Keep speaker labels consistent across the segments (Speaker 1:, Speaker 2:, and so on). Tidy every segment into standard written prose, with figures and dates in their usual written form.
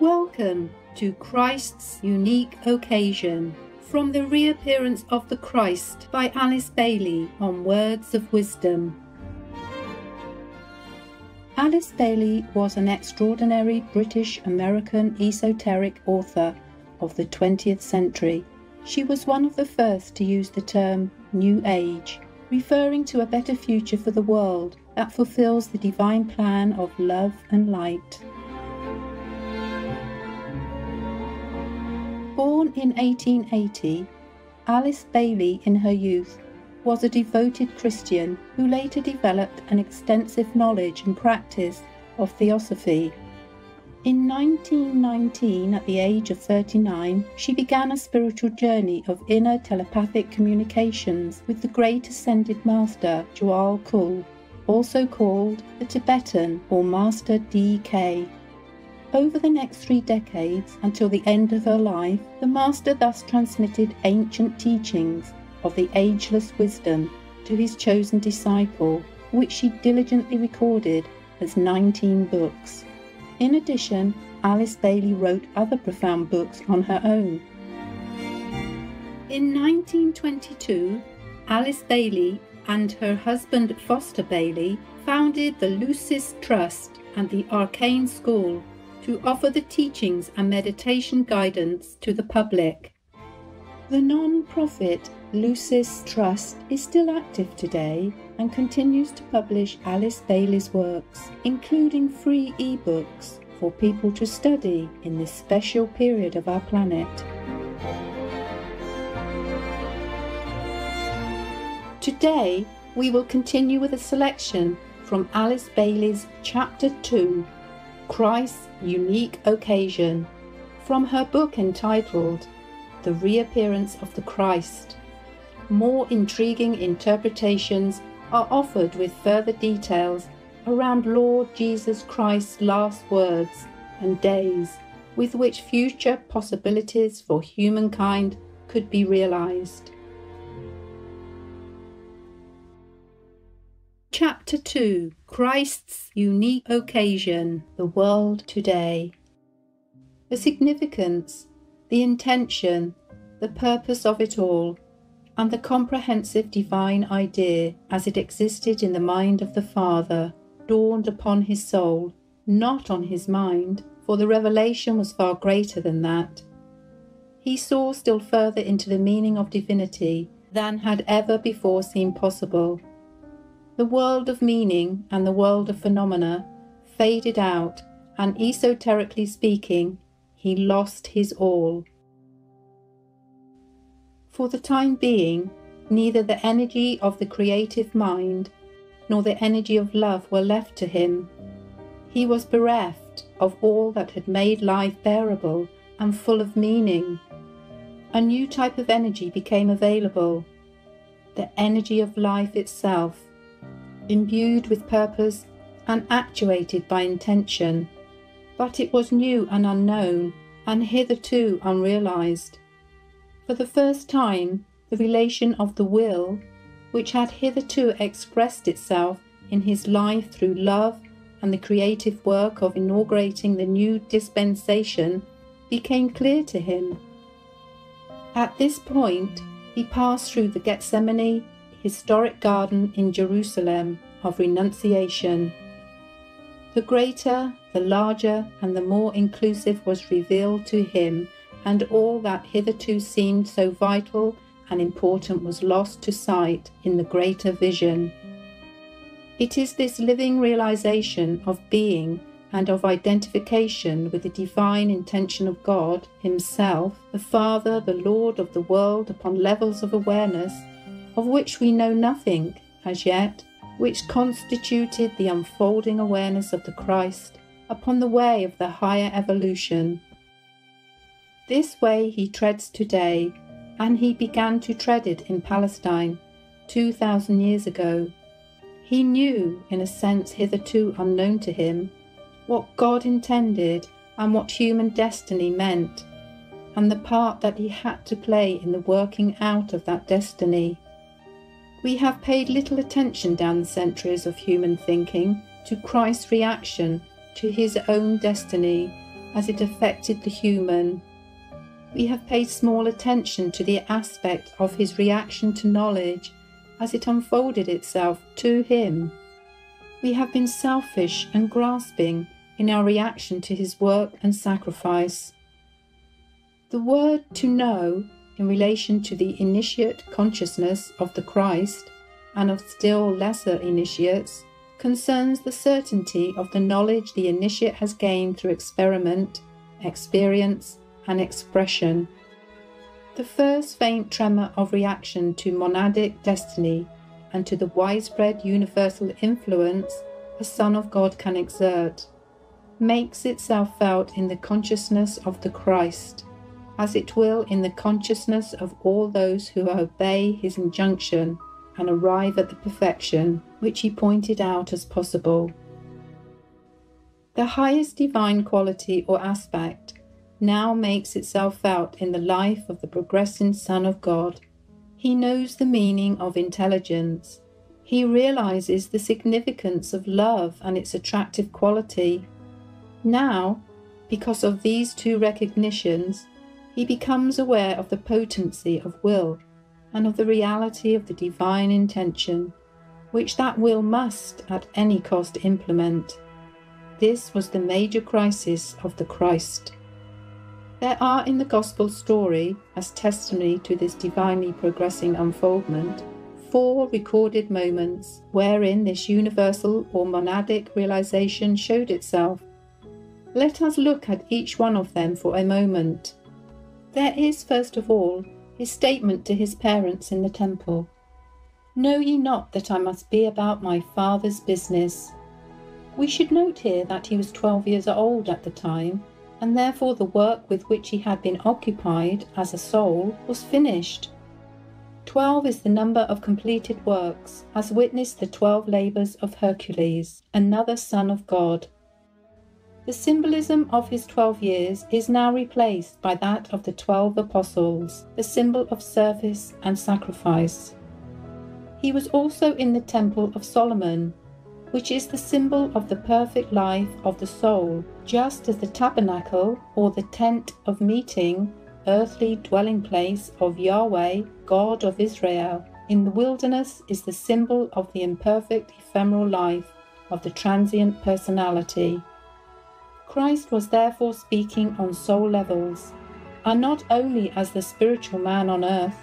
Speaker 1: Welcome to Christ's Unique Occasion, from the Reappearance of the Christ by Alice Bailey on Words of Wisdom. Alice Bailey was an extraordinary British-American esoteric author of the 20th century. She was one of the first to use the term New Age, referring to a better future for the world that fulfills the divine plan of love and light. Born in 1880, Alice Bailey in her youth was a devoted Christian who later developed an extensive knowledge and practice of theosophy. In 1919, at the age of 39, she began a spiritual journey of inner telepathic communications with the great ascended master Djwhal Khul, also called the Tibetan or Master D.K. Over the next 3 decades, until the end of her life, the Master thus transmitted ancient teachings of the ageless wisdom to his chosen disciple, which she diligently recorded as 19 books. In addition, Alice Bailey wrote other profound books on her own. In 1922, Alice Bailey and her husband Foster Bailey founded the Lucis Trust and the Arcane School to offer the teachings and meditation guidance to the public. The non-profit Lucis Trust is still active today and continues to publish Alice Bailey's works, including free e-books for people to study in this special period of our planet. Today, we will continue with a selection from Alice Bailey's Chapter 2, Christ's Unique Occasion, from her book entitled The Reappearance of the Christ. More intriguing interpretations are offered with further details around Lord Jesus Christ's last words and days, with which future possibilities for humankind could be realized. Chapter 2, Christ's Unique Occasion, the World Today. The significance, the intention, the purpose of it all, and the comprehensive divine idea as it existed in the mind of the Father, dawned upon his soul, not on his mind, for the revelation was far greater than that. He saw still further into the meaning of divinity than had ever before seemed possible. The world of meaning and the world of phenomena faded out, and esoterically speaking, he lost his all. For the time being, neither the energy of the creative mind nor the energy of love were left to him. He was bereft of all that had made life bearable and full of meaning. A new type of energy became available, the energy of life itself, imbued with purpose and actuated by intention. But it was new and unknown, and hitherto unrealized. For the first time, the relation of the will, which had hitherto expressed itself in his life through love and the creative work of inaugurating the new dispensation, became clear to him. At this point, he passed through the Gethsemane historic garden in Jerusalem of renunciation. The greater, the larger, and the more inclusive was revealed to him, and all that hitherto seemed so vital and important was lost to sight in the greater vision. It is this living realization of being and of identification with the divine intention of God himself, the Father, the Lord of the world, upon levels of awareness of which we know nothing as yet, which constituted the unfolding awareness of the Christ upon the way of the higher evolution. This way he treads today, and he began to tread it in Palestine 2,000 years ago. He knew, in a sense hitherto unknown to him, what God intended and what human destiny meant, and the part that he had to play in the working out of that destiny. We have paid little attention down the centuries of human thinking to Christ's reaction to his own destiny as it affected the human. We have paid small attention to the aspect of his reaction to knowledge as it unfolded itself to him. We have been selfish and grasping in our reaction to his work and sacrifice. The word to know, in relation to the initiate consciousness of the Christ and of still lesser initiates, concerns the certainty of the knowledge the initiate has gained through experiment, experience, and expression. The first faint tremor of reaction to monadic destiny and to the widespread universal influence a Son of God can exert, makes itself felt in the consciousness of the Christ, as it will in the consciousness of all those who obey his injunction and arrive at the perfection which he pointed out as possible. The highest divine quality or aspect now makes itself felt in the life of the progressing Son of God. He knows the meaning of intelligence. He realizes the significance of love and its attractive quality. Now, because of these two recognitions, he becomes aware of the potency of will and of the reality of the divine intention, which that will must at any cost implement. This was the major crisis of the Christ. There are in the Gospel story, as testimony to this divinely progressing unfoldment, 4 recorded moments wherein this universal or monadic realization showed itself. Let us look at each one of them for a moment. There is, first of all, his statement to his parents in the temple. "Know ye not that I must be about my Father's business?" We should note here that he was 12 years old at the time, and therefore the work with which he had been occupied as a soul was finished. 12 is the number of completed works, as witness the 12 labours of Hercules, another Son of God. The symbolism of his 12 years is now replaced by that of the 12 apostles, the symbol of service and sacrifice. He was also in the Temple of Solomon, which is the symbol of the perfect life of the soul, just as the tabernacle or the tent of meeting, earthly dwelling place of Yahweh, God of Israel, in the wilderness is the symbol of the imperfect ephemeral life of the transient personality. Christ was therefore speaking on soul levels, and not only as the spiritual man on earth.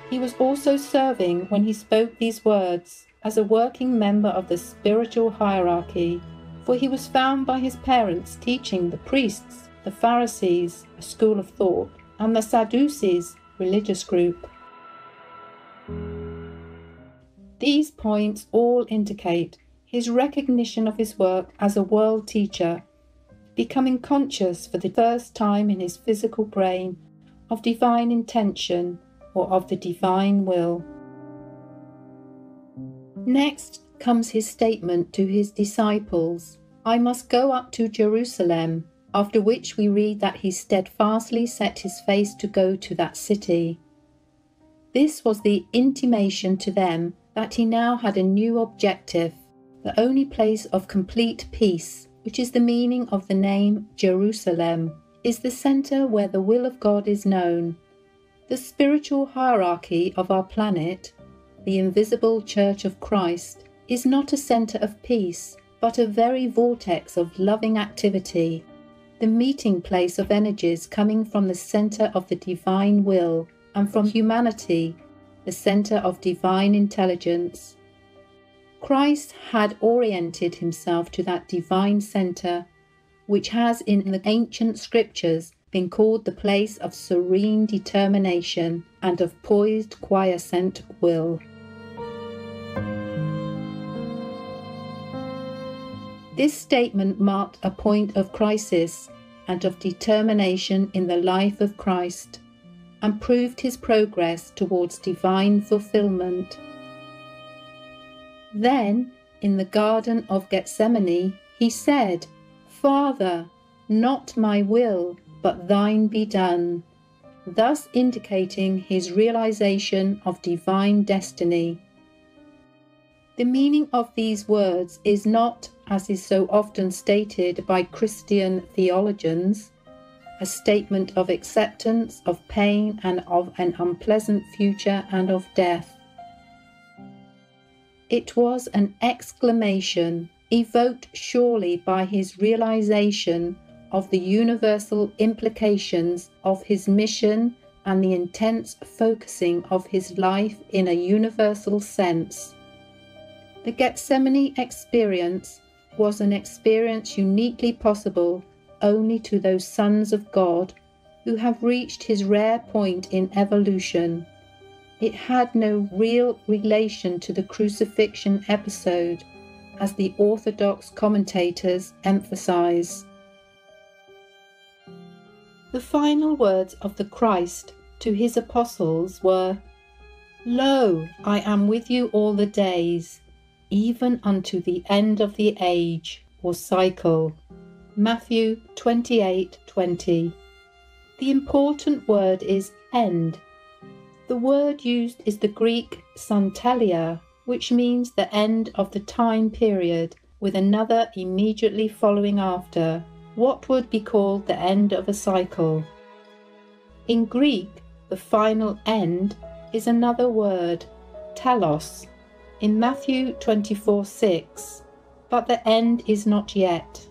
Speaker 1: He was also serving when he spoke these words as a working member of the spiritual hierarchy, for he was found by his parents teaching the priests, the Pharisees, a school of thought, and the Sadducees, religious group. These points all indicate his recognition of his work as a world teacher, becoming conscious for the first time in his physical brain of divine intention or of the divine will. Next comes his statement to his disciples, "I must go up to Jerusalem," after which we read that he steadfastly set his face to go to that city. This was the intimation to them that he now had a new objective, the only place of complete peace, which is the meaning of the name Jerusalem, is the centre where the will of God is known. The spiritual hierarchy of our planet, the invisible Church of Christ, is not a centre of peace, but a very vortex of loving activity, the meeting place of energies coming from the centre of the divine will, and from humanity, the centre of divine intelligence. Christ had oriented himself to that divine centre, which has in the ancient scriptures been called the place of serene determination and of poised, quiescent will. This statement marked a point of crisis and of determination in the life of Christ, and proved his progress towards divine fulfillment. Then, in the Garden of Gethsemane, he said, "Father, not my will, but thine be done," thus indicating his realization of divine destiny. The meaning of these words is not, as is so often stated by Christian theologians, a statement of acceptance of pain and of an unpleasant future and of death. It was an exclamation evoked surely by his realization of the universal implications of his mission and the intense focusing of his life in a universal sense. The Gethsemane experience was an experience uniquely possible only to those sons of God who have reached his rare point in evolution. It had no real relation to the crucifixion episode, as the Orthodox commentators emphasize. The final words of the Christ to his apostles were, "Lo, I am with you all the days, even unto the end of the age," or cycle. Matthew 28:20. The important word is end. The word used is the Greek santelia, which means the end of the time period, with another immediately following after, what would be called the end of a cycle. In Greek, the final end is another word, telos, in Matthew 24:6, but the end is not yet.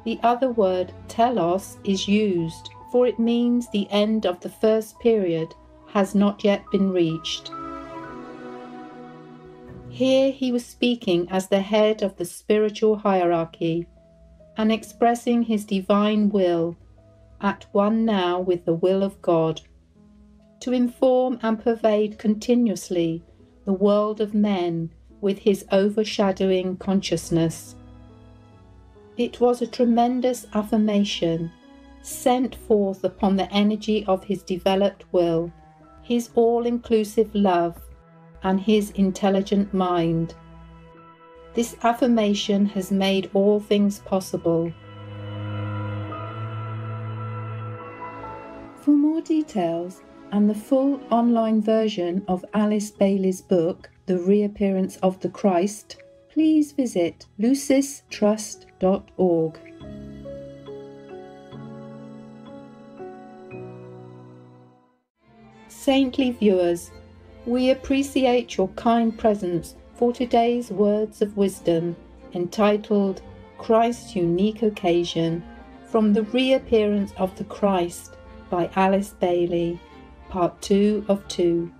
Speaker 1: The other word, telos, is used, for it means the end of the first period has not yet been reached. Here he was speaking as the head of the spiritual hierarchy and expressing his divine will, at one now with the will of God, to inform and pervade continuously the world of men with his overshadowing consciousness. It was a tremendous affirmation sent forth upon the energy of his developed will, his all-inclusive love, and his intelligent mind. This affirmation has made all things possible. For more details and the full online version of Alice Baile's book, The Reappearance of the Christ, please visit lucistrust.org. Saintly viewers, we appreciate your kind presence for today's Words of Wisdom, entitled Christ's Unique Occasion, from The Reappearance of the Christ by Alice Baile, Part 2 of 2.